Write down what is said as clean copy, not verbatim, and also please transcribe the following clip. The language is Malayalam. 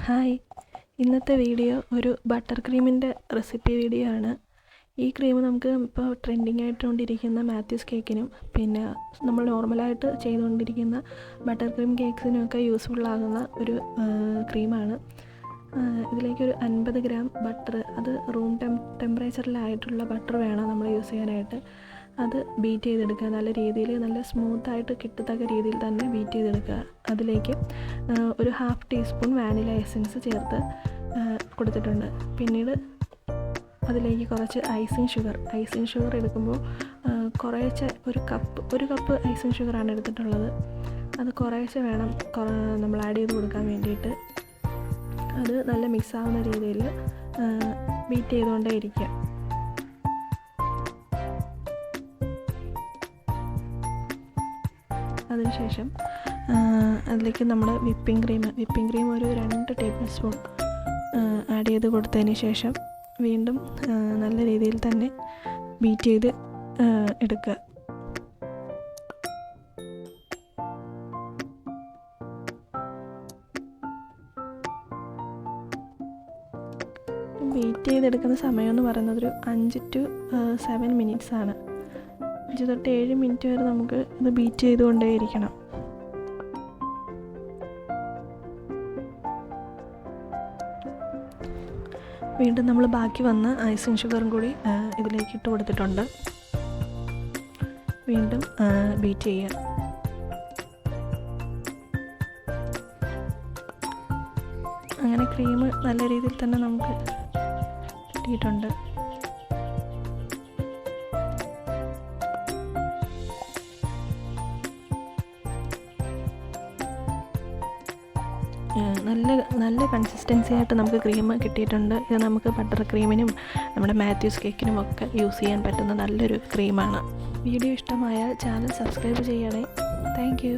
ഹായ്, ഇന്നത്തെ വീഡിയോ ഒരു ബട്ടർ ക്രീമിൻ്റെ റെസിപ്പി വീഡിയോ ആണ്. ഈ ക്രീം നമുക്ക് ഇപ്പോൾ ട്രെൻഡിങ് ആയിട്ടുകൊണ്ടിരിക്കുന്ന മാത്യൂസ് കേക്കിനും പിന്നെ നമ്മൾ നോർമലായിട്ട് ചെയ്തുകൊണ്ടിരിക്കുന്ന ബട്ടർ ക്രീം കേക്ക്സിനുമൊക്കെ യൂസ്ഫുള്ളാകുന്ന ഒരു ക്രീമാണ്. ഇതിലേക്കൊരു 50 ഗ്രാം ബട്ടർ, അത് റൂം ടെമ്പറേച്ചറിലായിട്ടുള്ള ബട്ടർ വേണം നമ്മൾ യൂസ് ചെയ്യാനായിട്ട്. അത് ബീറ്റ് ചെയ്തെടുക്കുക, നല്ല രീതിയിൽ നല്ല സ്മൂത്തായിട്ട് കിട്ടത്തക്ക രീതിയിൽ തന്നെ ബീറ്റ് ചെയ്തെടുക്കുക. അതിലേക്ക് ഒരു 1/2 ടീസ്പൂൺ വാനില എസൻസ് ചേർത്ത് കൊടുത്തിട്ടുണ്ട്. പിന്നീട് അതിലേക്ക് കുറച്ച് ഐസിങ് ഷുഗർ എടുക്കുമ്പോൾ കുറേശ്ശെ ഒരു കപ്പ് ഐസിങ് ഷുഗറാണ് എടുത്തിട്ടുള്ളത്. അത് കുറേശ്ശെ വേണം നമ്മൾ ആഡ് ചെയ്ത് കൊടുക്കാൻ വേണ്ടിയിട്ട്. അത് നല്ല മിക്സാവുന്ന രീതിയിൽ ബീറ്റ് ചെയ്തുകൊണ്ടേ ഇരിക്കുക. അതിനുശേഷം അതിലേക്ക് നമ്മൾ വിപ്പിംഗ് ക്രീം ഒരു 2 ടേബിൾ സ്പൂൺ ആഡ് ചെയ്ത് കൊടുത്തതിന് ശേഷം വീണ്ടും നല്ല രീതിയിൽ തന്നെ ബീറ്റ് ചെയ്ത് എടുക്കുക. ബീറ്റ് ചെയ്തെടുക്കുന്ന സമയം എന്ന് പറയുന്നത് ഒരു 5 to 7 മിനിറ്റ്സ് ആണ്. 5 തൊട്ട് 7 മിനിറ്റ് വരെ നമുക്ക് ഇത് ബീറ്റ് ചെയ്തുകൊണ്ടേയിരിക്കണം. വീണ്ടും നമ്മൾ ബാക്കി വന്ന ഐസിങ് ഷുഗറും കൂടി ഇതിലേക്ക് ഇട്ട് കൊടുത്തിട്ടുണ്ട്. വീണ്ടും ബീറ്റ് ചെയ്യുക. അങ്ങനെ ക്രീം നല്ല രീതിയിൽ തന്നെ നമുക്ക് കിട്ടിയിട്ടുണ്ട്. നല്ല കൺസിസ്റ്റൻസി ആയിട്ട് നമുക്ക് ക്രീം കിട്ടിയിട്ടുണ്ട്. ഇത് നമുക്ക് ബട്ടർ ക്രീമിനും നമ്മുടെ മാത്യൂസ് കേക്കിനും ഒക്കെ യൂസ് ചെയ്യാൻ പറ്റുന്ന നല്ലൊരു ക്രീമാണ്. വീഡിയോ ഇഷ്ടമായാൽ ചാനൽ സബ്സ്ക്രൈബ് ചെയ്യണേ. Thank you.